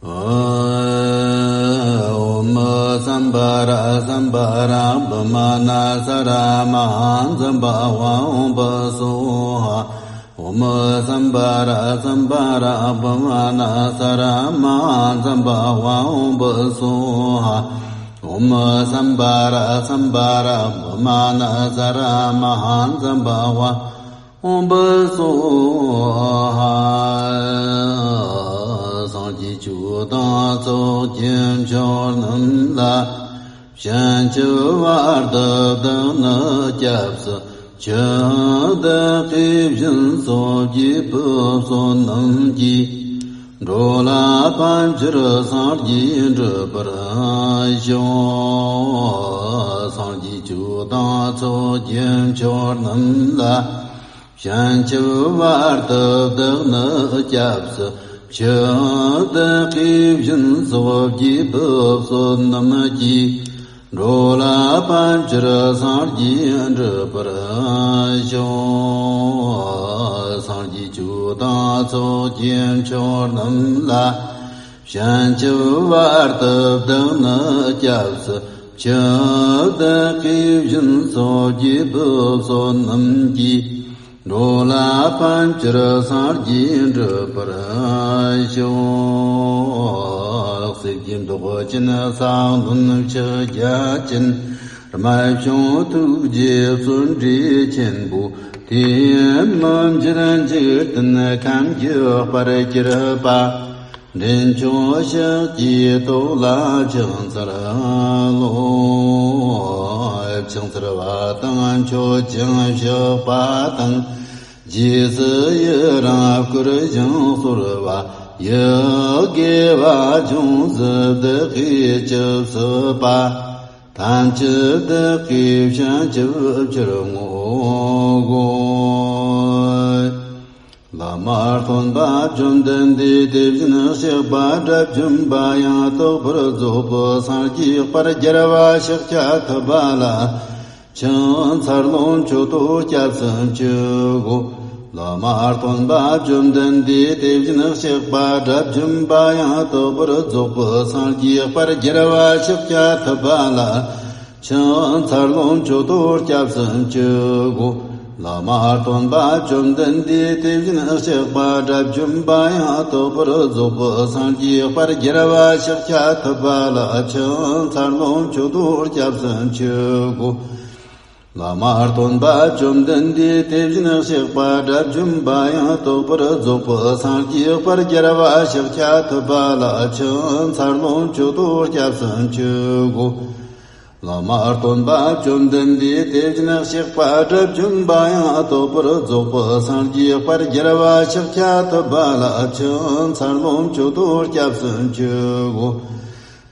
Om Sambara Sambara Bhamana Saramahan Sambhava Om Basoha Om Sambara Sambara Bhamana Saramahan Sambhava Om Basoha Om Sambara Sambara Bhamana Saramahan Sambhava Om Basoha Sangji Chu Da Zo Jim Chor Nam La Shan Chu Var Da Da Na Jab Sa Cha Da Qib Jin So Ji Pu So Nam Ji Ro La Pan Chira Sar Ji Ra Pra Sho Sangji Chu Da Zo Jim Chor Nam La Shan Chu Var Da Da Na Jab Sa Cha Da Qib Jin So Ji Pu So Nam Ji Ro La Pan Chira Sar Ji Ra Pra Sho Sar Ji Chu Da Zo Jim Chor Nam La Shan Chu Var Da Da Na Jab Sa Cha Da Qib Jin So Ji Pu So Nam Ji Ro La Pan Chira Sar Ji Ra Pra Sho Sik Jim Do Jin Sang Dun Che Ja Jin Mai Shong Tu Je Sun Ji Chen Bu Tien Man Jiran Ji Tan Kan Ji Par Ji Ra Ba Ren Cho Sha Ji To La Chang Sa Ra Lo Chang Sa Ra Ba Tang Cho Chang Sha Ba Tang Ji Se Ye Ra Ku Ra Jang Su Ra Ba Ye Ge Ba Chung Se De Qi Che Se Ba Tan Che De Qi Shan Che Che Ra Ngo Go La Mar Thon Ba Chum Den Di Dev Jin Shek Ba Drap Chum Ba Yang To Pra Zo Pa Sar Ji Par Jar Va Shek Cha Tha Ba La Chang Sar Lon Cho To Jap San Che Go La Mar Thon Ba Chum Den Di Dev Jin Shek Ba Drap Chum Ba Yang To Pra Zo Pa Sar Ji Par Jar Va Shek Cha Tha Ba La Chang Sar Lon Cho To Jap San Che Go La Mar Thon Ba Chum Den Di Dev Jin Shek Ba Drap Chum Ba Yang To Pra Zo Pa Sar Ji Par Jar Va Shek Cha Tha Ba La Chang Sar Lon Cho To Jap San Che Go La Mar Thon Ba Chum Den Di Dev Jin Shek Ba Drap Chum Ba Yang To Pra Zo Pa Sar Ji Par Jar Va Shek Cha Tha Ba La Chang Sar Lon Cho To Jap San Che Go La Mar Thon Ba Chum Den Di Dev Jin Shek Ba Drap Chum Ba Yang To Pra Zo Pa Sar Ji Par Jar Va Shek Cha Tha Ba La Chang Sar Lon Cho To Jap San Che Go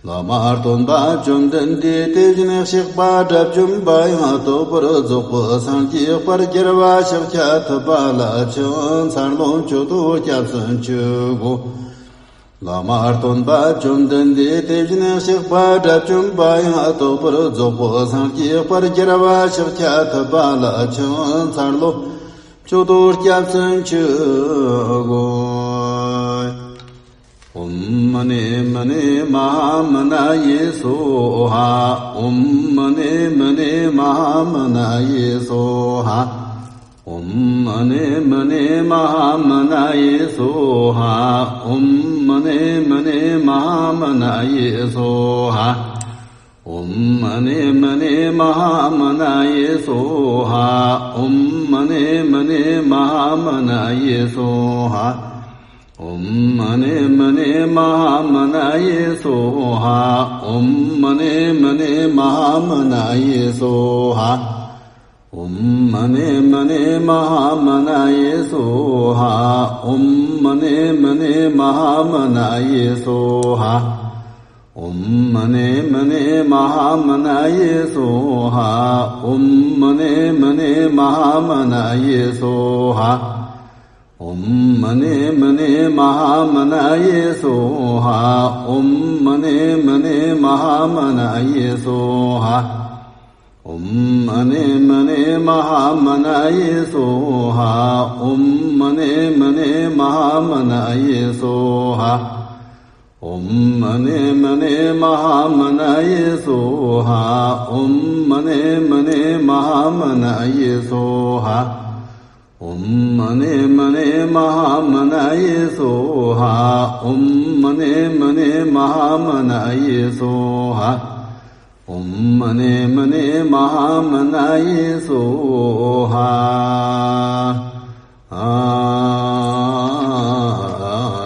La Mar Thon Ba Chum Den Di Dev Jin Shek Ba Drap Chum Ba Yang To Pra Zo Pa Sar Ji Par Jar Va Shek Cha Tha Ba La Chang Sar Lon Cho To Jap San Che Go La Mar Thon Ba Chum Den Di Dev Jin Shek Ba Drap Chum Ba Yang To Pra Zo Pa Sar Ji Par Jar Va Shek Cha Tha Ba La Chang Sar Lon Cho To Jap San Che Go Om Mani Mani Mahamana Ye Soha Om Mani Mani Mahamana Ye Soha Om Mani Mani Mahamana Ye Soha Om Mani Mani Mahamana Ye Soha Om Mani Mani Mahamana Ye Soha Om Mani Mani Mahamana Ye Soha Om Mani Mani Mahamana Ye Soha Om Mani Mani Mahamana Ye Soha Om Mani Mani Mahamana Ye Soha Om Mani Mani Mahamana Ye Soha Om Mani Mani Mahamana Ye Soha Om Mani Mani Mahamana Ye Soha Om Mani Mani Mahamana Ye Soha Om Mani Mani Mahamana Ye Soha Om Mani Mani Mahamana Ye Soha Om Mani Mani Mahamana Ye Soha Om Mani Mani Mahamanaye Soha. Om Mani Mani Mahamanaye Soha. Om Mani Mani Mahamanaye Soha. Om Mani Mani Mahamanaye Soha. Om Mani Mani Mahamanaye Soha.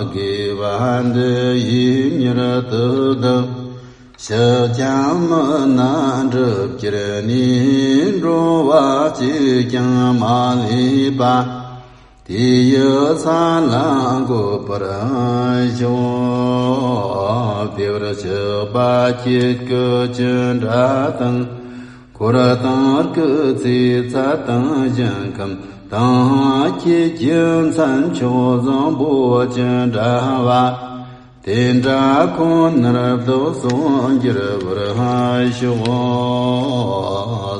Agivande Yimyarata Shakyamana Drupkirani Rovachi Kyamalibha Tiya Salango Parasho Pivrasha Bachit Kuchandratang Kuratar Kutsi Satang Jankam Tachi Jim Sancho Zombo Chandrava Tendra Konarabdo Sonjiravarahasho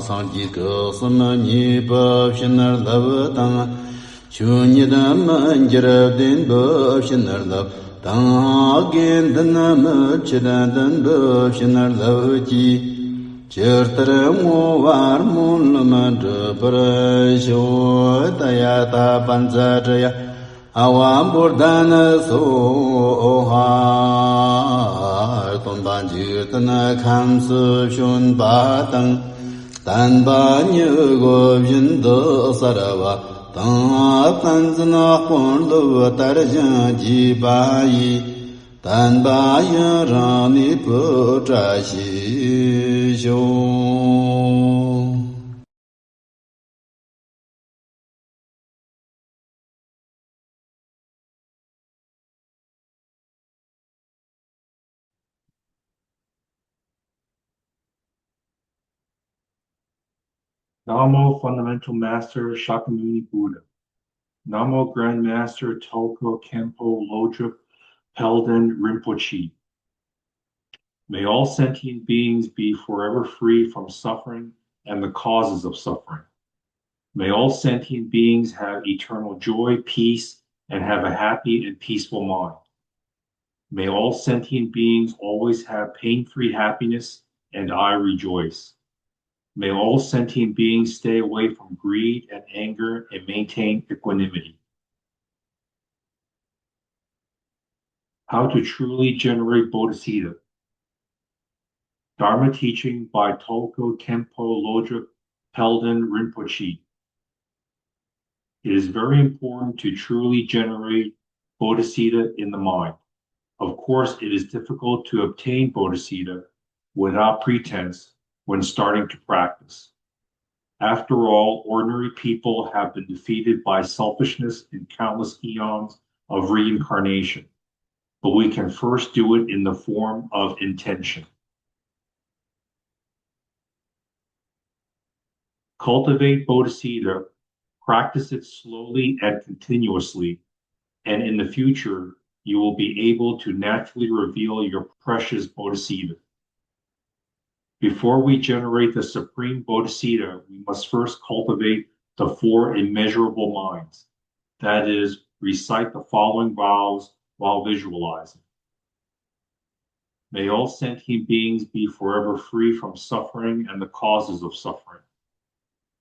Sanjika Samani Bhavshanar Lavatanga Chunyadam Anjarabdin Bhavshanar Lav Tangin Danamachiradan Bhavshanar Lavachi Chirtaram Varmun Lamadra Parasho Tayata Panzajaya Awam Burdana Soha Tumban Jirtana Kamsu Shun Batang Tanba Nyugo Vindo Sarava Tanzana Pondu Tarjan Jibayi Tanba Yarani Putrashi Sho. Namo Fundamental Master Shakyamuni Buddha. Namo Grand Master Tulku Khenpo Lodrup Pelden Rinpoche. May all sentient beings be forever free from suffering and the causes of suffering. May all sentient beings have eternal joy, peace, and have a happy and peaceful mind. May all sentient beings always have pain-free happiness, and I rejoice. May all sentient beings stay away from greed and anger and maintain equanimity. How to truly generate Bodhicitta. Dharma teaching by Tulku Khenpo Lodrup Pelden Rinpoche. It is very important to truly generate Bodhicitta in the mind. Of course, it is difficult to obtain Bodhicitta without pretense when starting to practice. After all, ordinary people have been defeated by selfishness in countless eons of reincarnation, but we can first do it in the form of intention. Cultivate Bodhicitta, practice it slowly and continuously, and in the future, you will be able to naturally reveal your precious Bodhicitta. Before we generate the supreme Bodhicitta, we must first cultivate the four immeasurable minds. That is, recite the following vows while visualizing. May all sentient beings be forever free from suffering and the causes of suffering.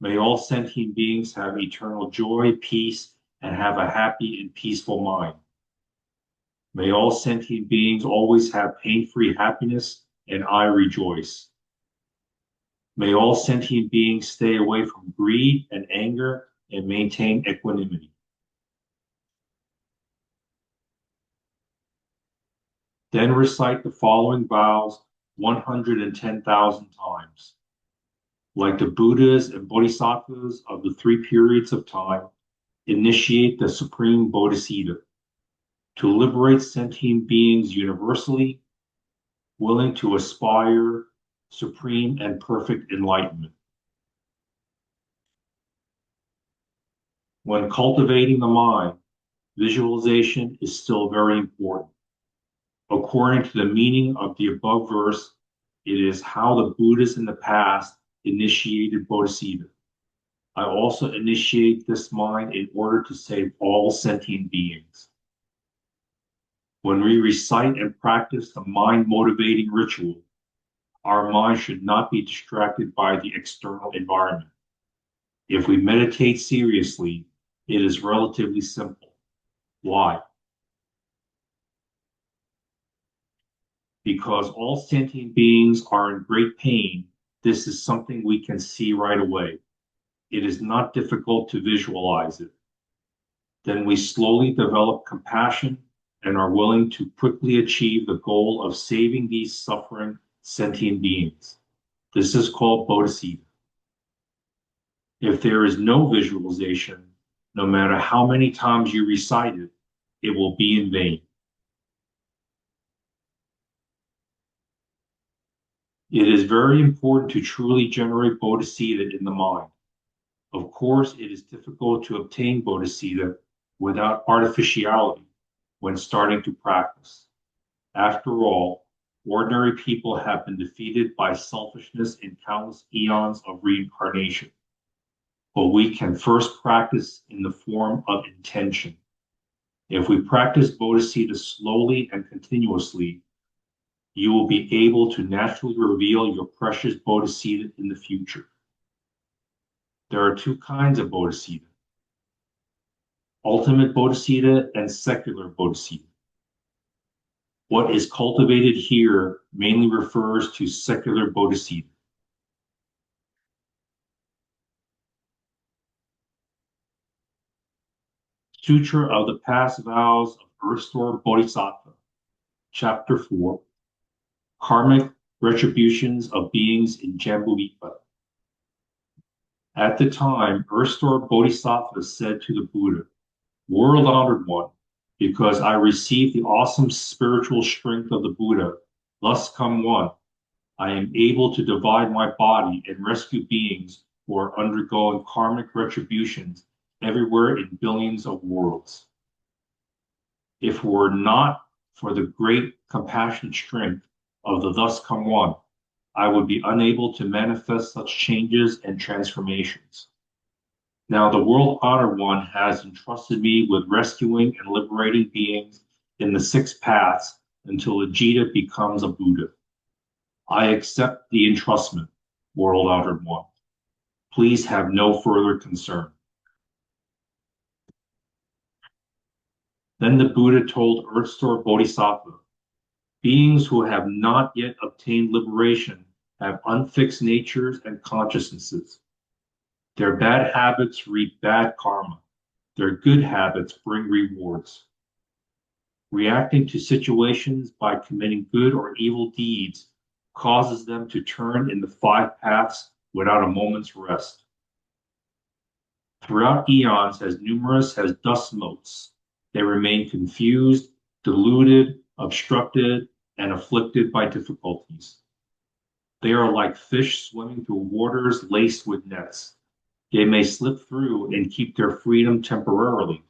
May all sentient beings have eternal joy, peace, and have a happy and peaceful mind. May all sentient beings always have pain-free happiness, and I rejoice. May all sentient beings stay away from greed and anger and maintain equanimity. Then recite the following vows 110,000 times. Like the Buddhas and Bodhisattvas of the three periods of time, initiate the supreme Bodhicitta to liberate sentient beings universally, willing to aspire supreme and perfect enlightenment. When cultivating the mind, visualization is still very important. According to the meaning of the above verse, it is how the Buddhas in the past initiated Bodhicitta. I also initiate this mind in order to save all sentient beings. When we recite and practice the mind-motivating ritual, our mind should not be distracted by the external environment. If we meditate seriously, it is relatively simple. Why? Because all sentient beings are in great pain, this is something we can see right away. It is not difficult to visualize it. Then we slowly develop compassion and are willing to quickly achieve the goal of saving these suffering sentient beings. This is called Bodhicitta. If there is no visualization, no matter how many times you recite it, it will be in vain. It is very important to truly generate Bodhicitta in the mind. Of course, it is difficult to obtain Bodhicitta without artificiality when starting to practice. After all, ordinary people have been defeated by selfishness in countless eons of reincarnation. But we can first practice in the form of intention. If we practice Bodhicitta slowly and continuously, you will be able to naturally reveal your precious Bodhicitta in the future. There are two kinds of Bodhicitta: ultimate Bodhicitta and secular Bodhicitta. What is cultivated here mainly refers to secular Bodhicitta. Sutra of the Past Vows of Earth-Stored Bodhisattva, Chapter 4, Karmic Retributions of Beings in Jambudvipa. At the time, Earth-Stored Bodhisattva said to the Buddha, "World-honored one, because I received the awesome spiritual strength of the Buddha, thus come one, I am able to divide my body and rescue beings who are undergoing karmic retributions everywhere in billions of worlds. If it were not for the great compassionate strength of the thus come one, I would be unable to manifest such changes and transformations. Now the world-honored one has entrusted me with rescuing and liberating beings in the 6 paths until a Jita becomes a Buddha. I accept the entrustment, world-honored one. Please have no further concern." Then the Buddha told Earth-Stored Bodhisattva, "Beings who have not yet obtained liberation have unfixed natures and consciousnesses. Their bad habits reap bad karma. Their good habits bring rewards. Reacting to situations by committing good or evil deeds causes them to turn in the 5 paths without a moment's rest. Throughout eons, as numerous as dust motes, they remain confused, deluded, obstructed, and afflicted by difficulties. They are like fish swimming through waters laced with nets. They may slip through and keep their freedom temporarily,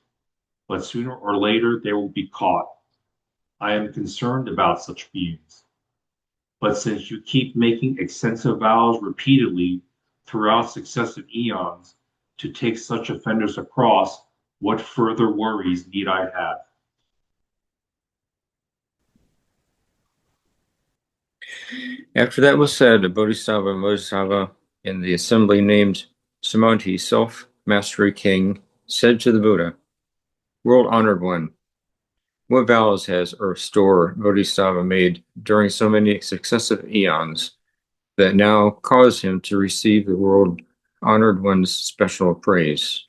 but sooner or later they will be caught. I am concerned about such beings. But since you keep making extensive vows repeatedly throughout successive eons to take such offenders across, what further worries need I have?" After that was said, a Bodhisattva in the assembly named Samadhi, Self-Mastery King, said to the Buddha, "World-honored one, what vows has Earth-Stored Bodhisattva made during so many successive eons that now cause him to receive the world-honored one's special praise?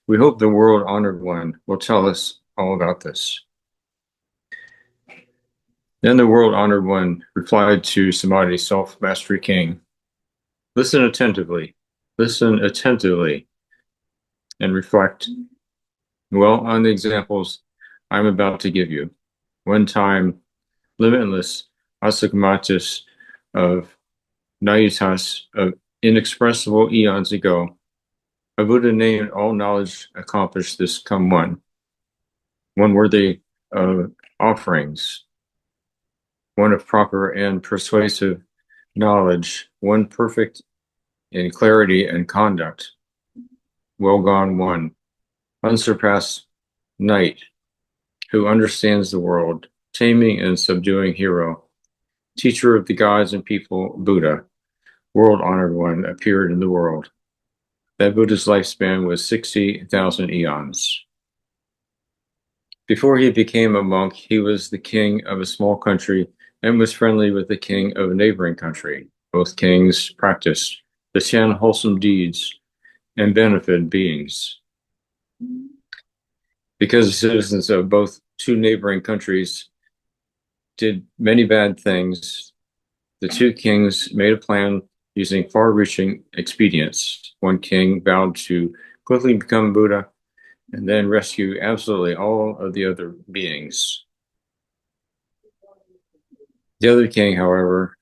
We hope the world-honored one will tell us all about this." Then the world-honored one replied to Samadhi, Self-Mastery King, listen attentively, and reflect well on the examples I'm about to give you. One time, limitless asagmatis of nayutas of inexpressible eons ago, a Buddha named all knowledge accomplished this come one worthy of offerings, one of proper and persuasive knowledge, one perfect in clarity and conduct, well gone one, unsurpassed knight, who understands the world, taming and subduing hero, teacher of the gods and people, Buddha, world-honored one, appeared in the world. That Buddha's lifespan was 60,000 eons. Before he became a monk, he was the king of a small country and was friendly with the king of a neighboring country. Both kings practiced the 10 wholesome deeds and benefited beings. Because the citizens of both two neighboring countries did many bad things, the two kings made a plan using far-reaching expedients. One king vowed to quickly become Buddha and then rescue absolutely all of the other beings. The other king, however,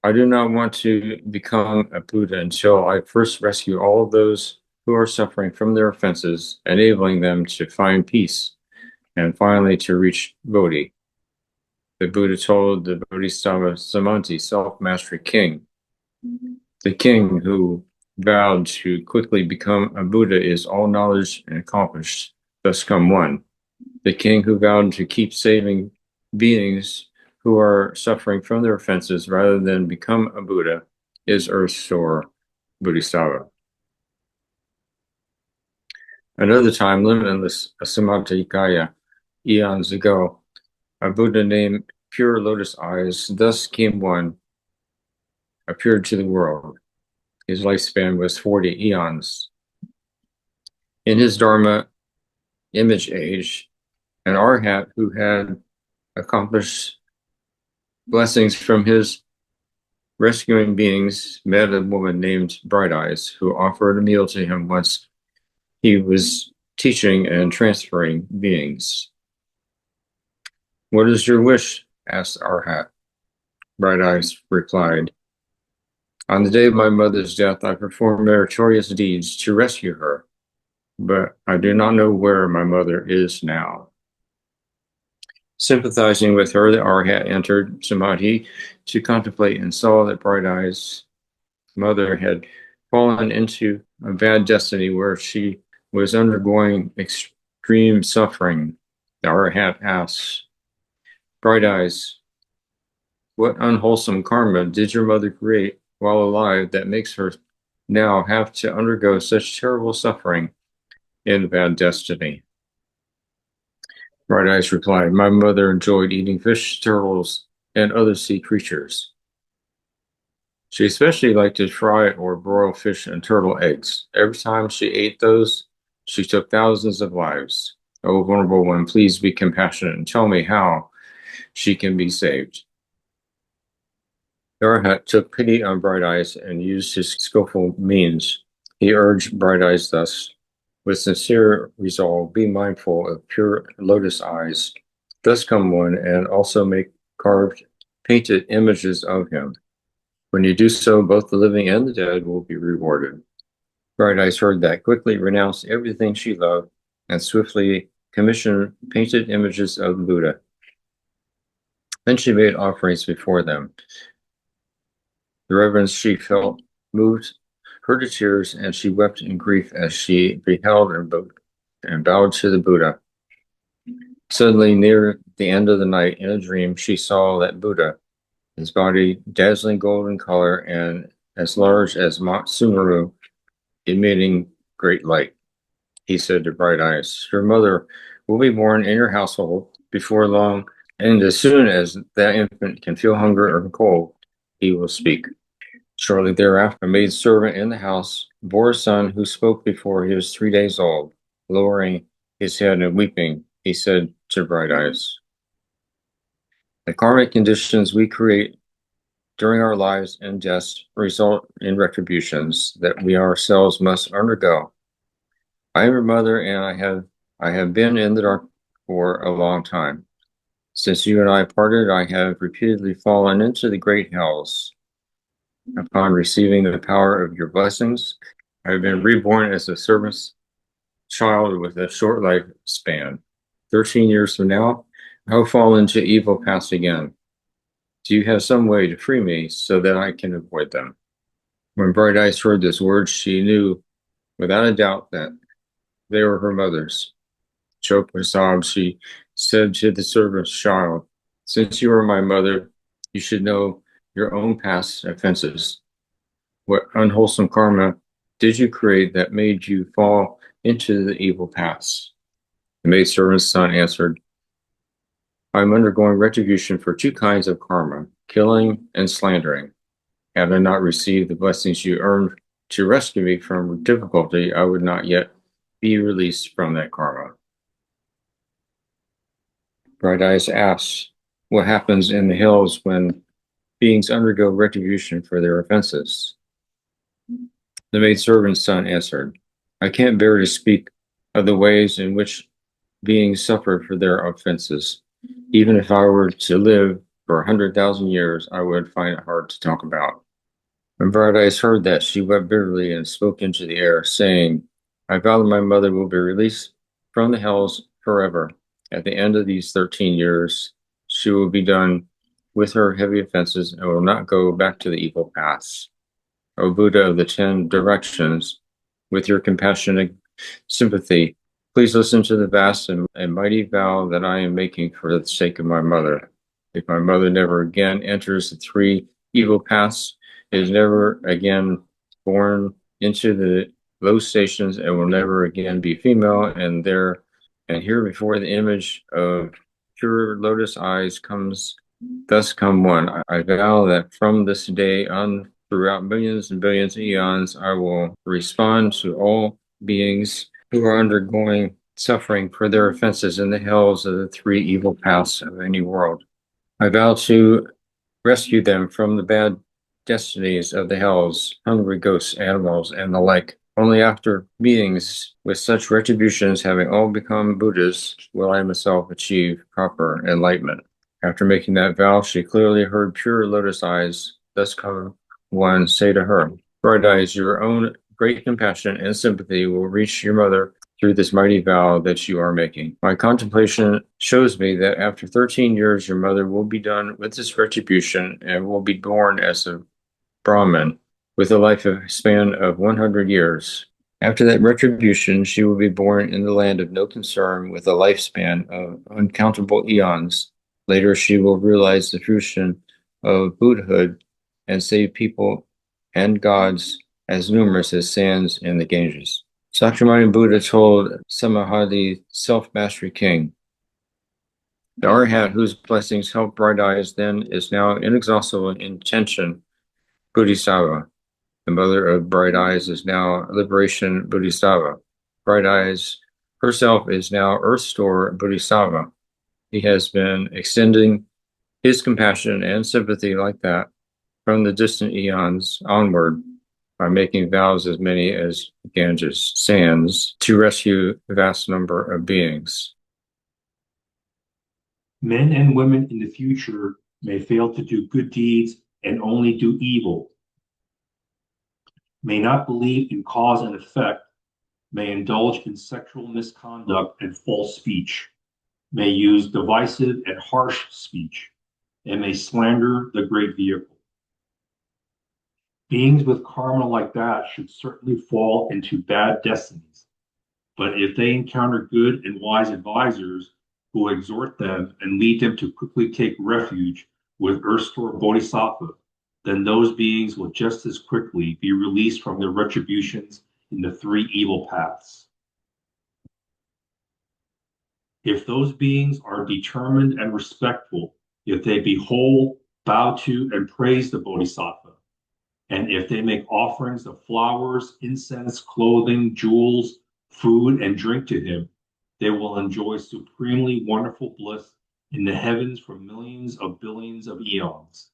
I do not want to become a Buddha until I first rescue all of those who are suffering from their offenses, enabling them to find peace and finally to reach Bodhi. The Buddha told the Bodhisattva Samanti, self-mastery king. The king who vowed to quickly become a Buddha is all knowledge and accomplished, thus come one. The king who vowed to keep saving beings who are suffering from their offenses rather than become a Buddha is Earth's or Bodhisattva. Another time, limitless Samantikaya, eons ago, a Buddha named Pure Lotus Eyes, thus came one, appeared to the world. His lifespan was 40 eons. In his Dharma image age, an arhat who had accomplished blessings from his rescuing beings met a woman named Bright Eyes, who offered a meal to him once he was teaching and transferring beings. "What is your wish?" asked Arhat. Bright Eyes replied, "On the day of my mother's death, I performed meritorious deeds to rescue her, but I do not know where my mother is now." Sympathizing with her, the Arhat entered Samadhi to contemplate and saw that Bright Eyes' mother had fallen into a bad destiny where she was undergoing extreme suffering. The Arhat asks, "Bright Eyes, what unwholesome karma did your mother create while alive that makes her now have to undergo such terrible suffering in bad destiny?" Bright Eyes replied, "My mother enjoyed eating fish, turtles, and other sea creatures. She especially liked to fry or broil fish and turtle eggs. Every time she ate those, she took thousands of lives. O Vulnerable One, please be compassionate and tell me how she can be saved." Arhat took pity on Bright Eyes and used his skillful means. He urged Bright Eyes thus, "With sincere resolve, be mindful of pure lotus eyes. Thus come one, and also make carved, painted images of him. When you do so, both the living and the dead will be rewarded." Bright Eyes heard that, quickly renounced everything she loved, and swiftly commissioned painted images of the Buddha. Then she made offerings before them. The reverence she felt moved her to tears, and she wept in grief as she beheld and bowed to the Buddha. Suddenly, near the end of the night, in a dream, she saw that Buddha, his body dazzling golden color and as large as Mount Sumeru, emitting great light. He said to Bright Eyes, "Your mother will be born in your household before long, and as soon as that infant can feel hunger or cold, he will speak." Shortly thereafter, a maid servant in the house bore a son who spoke before he was 3 days old. Lowering his head and weeping, he said to Bright Eyes, "The karmic conditions we create during our lives and deaths result in retributions that we ourselves must undergo. I am your mother, and I have been in the dark for a long time. Since you and I parted, I have repeatedly fallen into the great hells. Upon receiving the power of your blessings, I have been reborn as a servant's child with a short lifespan. 13 years from now, I will fall into evil paths again. Do you have some way to free me so that I can avoid them?" When Bright Eyes heard these words, she knew without a doubt that they were her mother's. Choked with sobs, she said to the servant's child, "Since you are my mother, you should know your own past offenses. What unwholesome karma did you create that made you fall into the evil paths?" The maidservant's son answered, "I am undergoing retribution for two kinds of karma, killing and slandering. Had I not received the blessings you earned to rescue me from difficulty, I would not yet be released from that karma." Bright Eyes asks, "What happens in the hills when beings undergo retribution for their offenses?" The maidservant's son answered, "I can't bear to speak of the ways in which beings suffer for their offenses. Even if I were to live for 100,000 years, I would find it hard to talk about." When Bright Eyes heard that, she wept bitterly and spoke into the air, saying, "I vow that my mother will be released from the hells forever. At the end of these 13 years, she will be done with her heavy offenses and will not go back to the evil paths. O Buddha of the 10 directions, with your compassionate sympathy, please listen to the vast and mighty vow that I am making for the sake of my mother. If my mother never again enters the 3 evil paths, is never again born into the low stations, and will never again be female, and here before the image of pure lotus eyes thus come one. I vow that from this day on, throughout millions and billions of eons, I will respond to all beings who are undergoing suffering for their offenses in the hells of the 3 evil paths of any world. I vow to rescue them from the bad destinies of the hells, hungry ghosts, animals, and the like. Only after beings with such retributions having all become Buddhas will I myself achieve proper enlightenment." After making that vow, she clearly heard pure lotus eyes thus come one say to her, "Bright Eyes, your own great compassion and sympathy will reach your mother through this mighty vow that you are making. My contemplation shows me that after 13 years, your mother will be done with this retribution and will be born as a Brahmin with a lifespan of 100 years. After that retribution, she will be born in the land of no concern with a lifespan of uncountable eons. Later, she will realize the fruition of Buddhahood and save people and gods as numerous as sands in the Ganges. Sakyamuni Buddha told Samahadi, self-mastery king, "The Arhat whose blessings help Bright Eyes then is now inexhaustible in intention Bodhisattva. The mother of Bright Eyes is now Liberation Bodhisattva. Bright Eyes herself is now Earth Store Bodhisattva. He has been extending his compassion and sympathy like that from the distant eons onward by making vows as many as Ganges sands to rescue a vast number of beings." Men and women in the future may fail to do good deeds and only do evil, may not believe in cause and effect, may indulge in sexual misconduct and false speech, may use divisive and harsh speech, and may slander the great vehicle. Beings with karma like that should certainly fall into bad destinies, but if they encounter good and wise advisors who exhort them and lead them to quickly take refuge with Earth-Store Bodhisattva, then those beings will just as quickly be released from their retributions in the 3 evil paths. If those beings are determined and respectful, if they behold, bow to, and praise the Bodhisattva, and if they make offerings of flowers, incense, clothing, jewels, food, and drink to him, they will enjoy supremely wonderful bliss in the heavens for millions of billions of eons.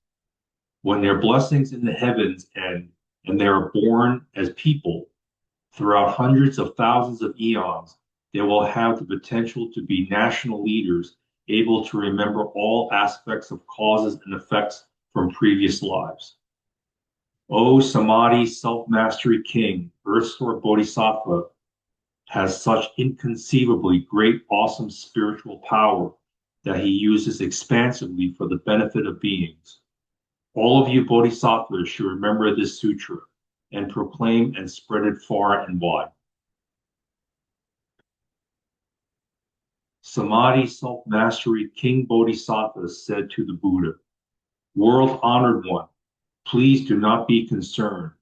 When their blessings in the heavens end and they are born as people throughout hundreds of thousands of eons, they will have the potential to be national leaders, able to remember all aspects of causes and effects from previous lives. O Samadhi self-mastery king, Earth-Store Bodhisattva, has such inconceivably great, awesome spiritual power that he uses expansively for the benefit of beings. All of you bodhisattvas should remember this sutra and proclaim and spread it far and wide. Samadhi, self-mastery, King Bodhisattva said to the Buddha, "World-honored one, please do not be concerned.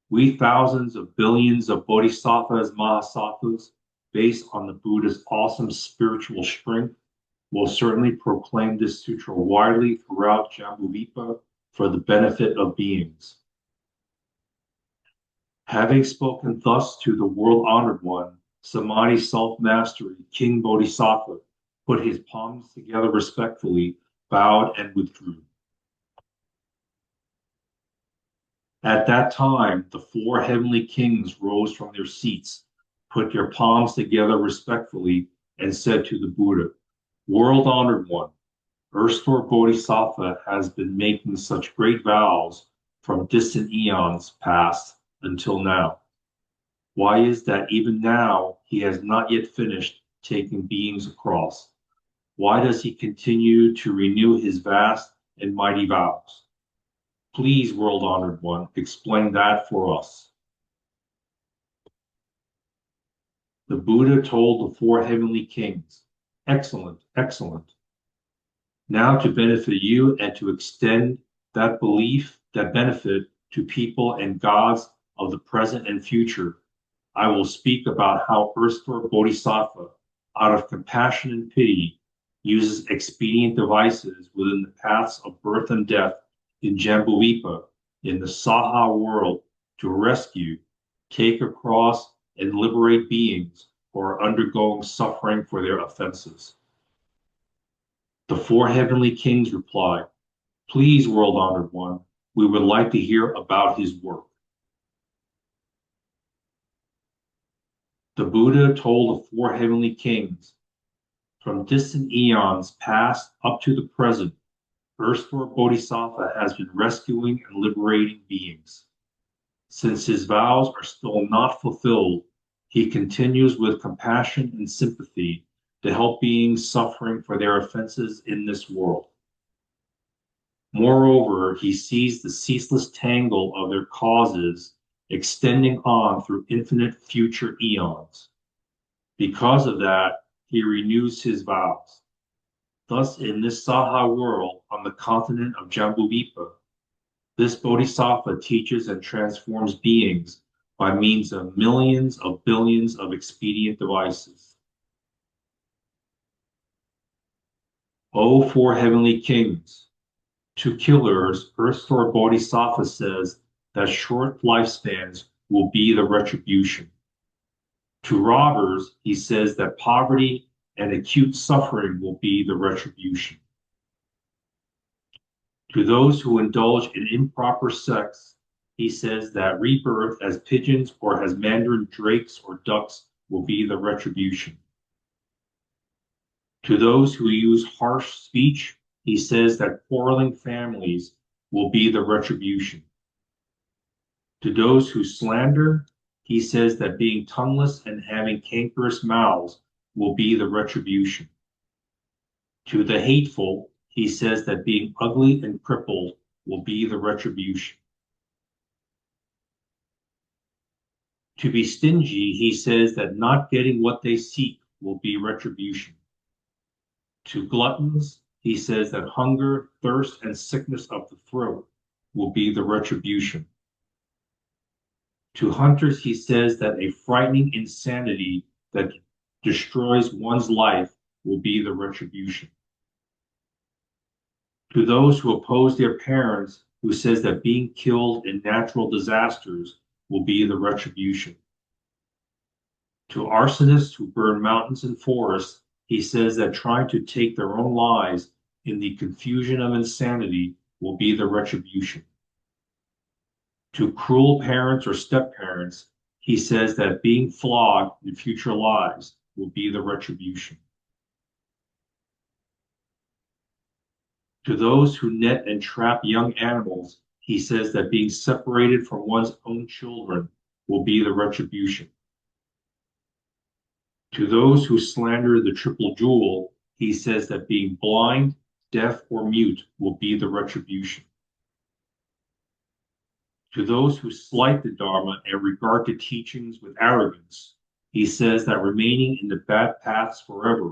We thousands of billions of bodhisattvas, mahasattvas, based on the Buddha's awesome spiritual strength, will certainly proclaim this sutra widely throughout Jambudvipa for the benefit of beings." Having spoken thus to the world-honored one, Samadhi, self-mastery, King Bodhisattva, put his palms together respectfully, bowed, and withdrew. At that time, the four heavenly kings rose from their seats, put their palms together respectfully, and said to the Buddha, "World-honored one, Earthstore Bodhisattva has been making such great vows from distant eons past until now. Why is that even now he has not yet finished taking beings across? Why does he continue to renew his vast and mighty vows? Please, world-honored one, explain that for us." The Buddha told the four heavenly kings, "Excellent, excellent. Now to benefit you and to extend that belief, that benefit to people and gods of the present and future, I will speak about how Earthstore Bodhisattva, out of compassion and pity, uses expedient devices within the paths of birth and death in Jambudvipa, in the Saha world, to rescue, take across, and liberate beings who are undergoing suffering for their offenses." The four heavenly kings replied, "Please, world-honored one, we would like to hear about his work." The Buddha told the four heavenly kings, "From distant eons past up to the present, Earthstore Bodhisattva has been rescuing and liberating beings. Since his vows are still not fulfilled, he continues with compassion and sympathy to help beings suffering for their offenses in this world. Moreover, he sees the ceaseless tangle of their causes extending on through infinite future eons. Because of that, he renews his vows. Thus, in this Saha world, on the continent of Jambudvipa, this Bodhisattva teaches and transforms beings by means of millions of billions of expedient devices." O four heavenly kings, to killers, Earthstore Bodhisattva says that short lifespans will be the retribution. To robbers, he says that poverty and acute suffering will be the retribution. To those who indulge in improper sex, he says that rebirth as pigeons or as mandarin drakes or ducks will be the retribution. To those who use harsh speech, he says that quarreling families will be the retribution. To those who slander, he says that being tongueless and having cankerous mouths will be the retribution. To the hateful, he says that being ugly and crippled will be the retribution. To be stingy, he says that not getting what they seek will be retribution. To gluttons, he says that hunger, thirst, and sickness of the throat will be the retribution. To hunters, he says that a frightening insanity that destroys one's life will be the retribution. To those who oppose their parents, who says that being killed in natural disasters will be the retribution. To arsonists who burn mountains and forests, he says that trying to take their own lives in the confusion of insanity will be the retribution. To cruel parents or step-parents, he says that being flogged in future lives will be the retribution. To those who net and trap young animals, he says that being separated from one's own children will be the retribution. To those who slander the triple jewel, he says that being blind, deaf, or mute will be the retribution. To those who slight the Dharma and regard the teachings with arrogance, he says that remaining in the bad paths forever